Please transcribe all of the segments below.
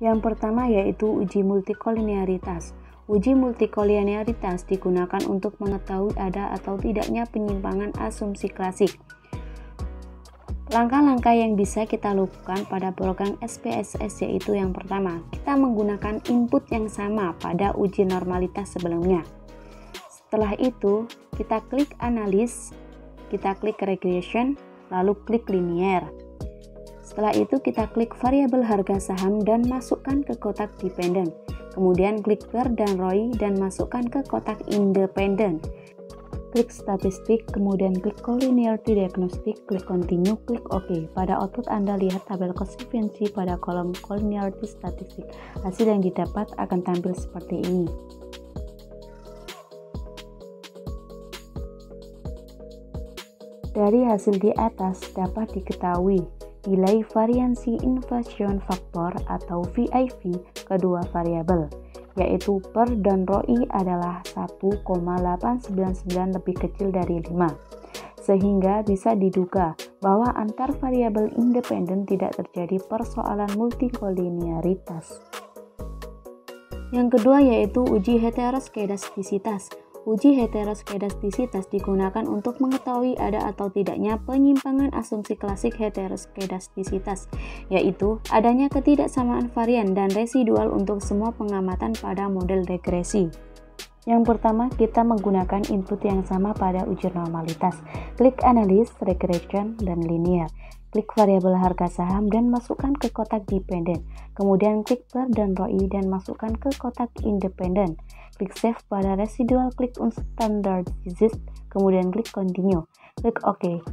Yang pertama yaitu uji multikolinearitas. Uji multikolinearitas digunakan untuk mengetahui ada atau tidaknya penyimpangan asumsi klasik. Langkah-langkah yang bisa kita lakukan pada program SPSS yaitu yang pertama, kita menggunakan input yang sama pada uji normalitas sebelumnya. Setelah itu, kita klik analis, kita klik regression, lalu klik linear. Setelah itu kita klik variabel harga saham dan masukkan ke kotak dependent. Kemudian klik per dan ROI dan masukkan ke kotak independent. Klik statistik, kemudian klik collinearity diagnostic, klik continue, klik OK. Pada output Anda lihat tabel cost efficiency pada kolom collinearity statistik. Hasil yang didapat akan tampil seperti ini. Dari hasil di atas dapat diketahui nilai variansi inversion factor atau VIV kedua variabel, yaitu per dan ROI adalah 1,899 lebih kecil dari 5, sehingga bisa diduga bahwa antar variabel independen tidak terjadi persoalan multikolinearitas. Yang kedua yaitu uji heteroskedastisitas. Uji heteroskedastisitas digunakan untuk mengetahui ada atau tidaknya penyimpangan asumsi klasik heteroskedastisitas, yaitu adanya ketidaksamaan varian dan residual untuk semua pengamatan pada model regresi. Yang pertama, kita menggunakan input yang sama pada uji normalitas. Klik analis, regression, dan linear. Klik variabel harga saham dan masukkan ke kotak dependent. Kemudian klik per dan ROI dan masukkan ke kotak independent. Klik save pada residual, klik unstandardized, kemudian klik continue. Klik OK.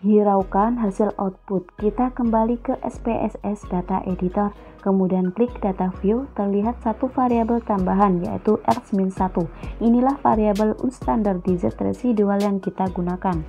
Hiraukan hasil output. Kita kembali ke SPSS Data Editor, kemudian klik Data View. Terlihat satu variabel tambahan yaitu R-1. Inilah variabel unstandardized residual yang kita gunakan.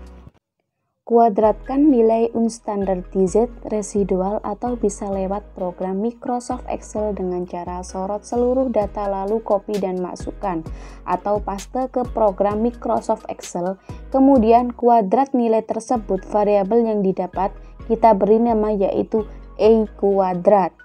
Kuadratkan nilai unstandardized residual atau bisa lewat program Microsoft Excel dengan cara sorot seluruh data lalu copy dan masukkan, atau paste ke program Microsoft Excel, kemudian kuadrat nilai tersebut variabel yang didapat kita beri nama yaitu E kuadrat.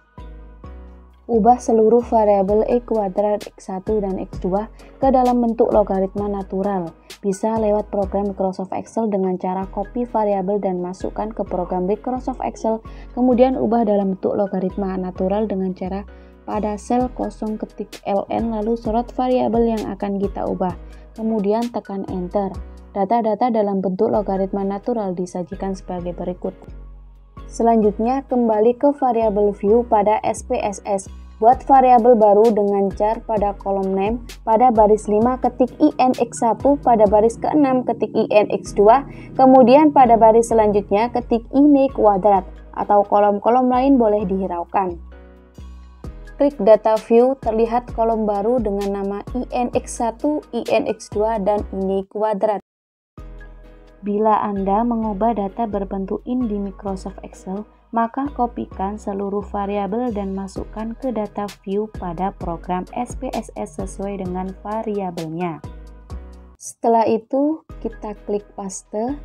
Ubah seluruh variabel E kuadrat X1 dan X2 ke dalam bentuk logaritma natural. Bisa lewat program Microsoft Excel dengan cara copy variabel dan masukkan ke program Microsoft Excel, kemudian ubah dalam bentuk logaritma natural dengan cara pada sel kosong ketik ln lalu sorot variabel yang akan kita ubah. Kemudian tekan enter. Data-data dalam bentuk logaritma natural disajikan sebagai berikut. Selanjutnya, kembali ke variabel view pada SPSS. Buat variabel baru dengan char pada kolom name. Pada baris 5 ketik INX1, pada baris ke-6 ketik INX2, kemudian pada baris selanjutnya ketik INE kuadrat, atau kolom-kolom lain boleh dihiraukan. Klik data view, terlihat kolom baru dengan nama INX1, INX2, dan INE kuadrat. Bila Anda mengubah data berbentuk int di Microsoft Excel, maka kopikan seluruh variabel dan masukkan ke data view pada program SPSS sesuai dengan variabelnya. Setelah itu, kita klik paste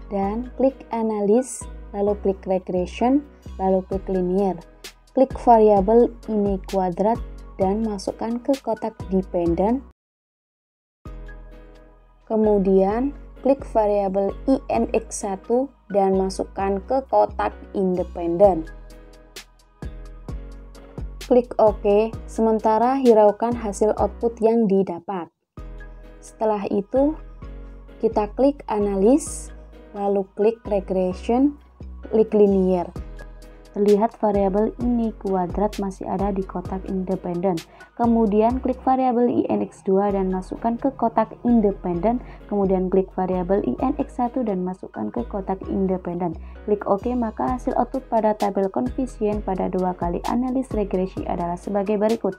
dan klik analis, lalu klik regression, lalu klik linear. Klik variabel ini kuadrat dan masukkan ke kotak dependent. Kemudian, klik variabel INX1 dan masukkan ke kotak independen. Klik OK, sementara hiraukan hasil output yang didapat. Setelah itu, kita klik analis, lalu klik regression, klik linear. Terlihat variabel ini kuadrat masih ada di kotak independen. Kemudian klik variabel INX2 dan masukkan ke kotak independen. Kemudian klik variabel INX1 dan masukkan ke kotak independen. Klik OK, maka hasil output pada tabel koefisien pada 2 kali analis regresi adalah sebagai berikut.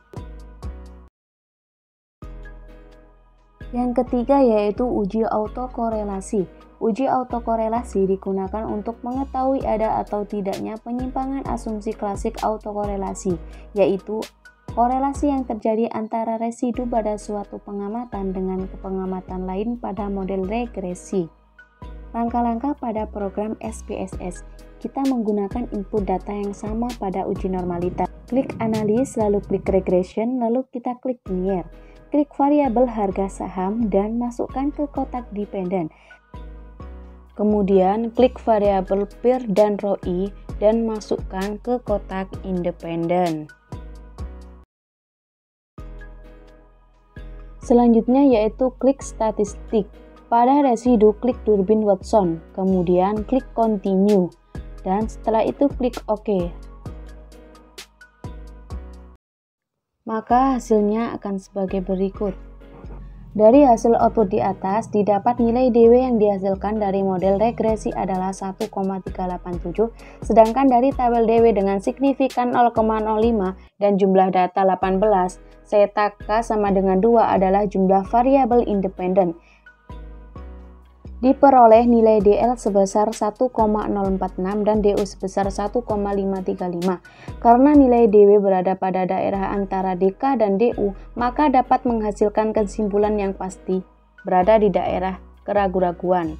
Yang ketiga yaitu uji autokorelasi. Uji autokorelasi digunakan untuk mengetahui ada atau tidaknya penyimpangan asumsi klasik autokorelasi, yaitu korelasi yang terjadi antara residu pada suatu pengamatan dengan pengamatan lain pada model regresi. Langkah-langkah pada program SPSS. Kita menggunakan input data yang sama pada uji normalitas. Klik analis, lalu klik regression, lalu kita klik linear. Klik variabel harga saham dan masukkan ke kotak dependen. Kemudian klik variabel peer dan ROI dan masukkan ke kotak independen. Selanjutnya yaitu klik statistik. Pada residu klik Durbin Watson, kemudian klik continue dan setelah itu klik OK. Maka hasilnya akan sebagai berikut. Dari hasil output di atas, didapat nilai DW yang dihasilkan dari model regresi adalah 1,387, sedangkan dari tabel DW dengan signifikan 0,05 dan jumlah data 18, zeta K sama dengan 2 adalah jumlah variabel independen. Diperoleh nilai DL sebesar 1,046 dan DU sebesar 1,535. Karena nilai DW berada pada daerah antara DK dan DU, maka dapat menghasilkan kesimpulan yang pasti berada di daerah keraguan-raguan.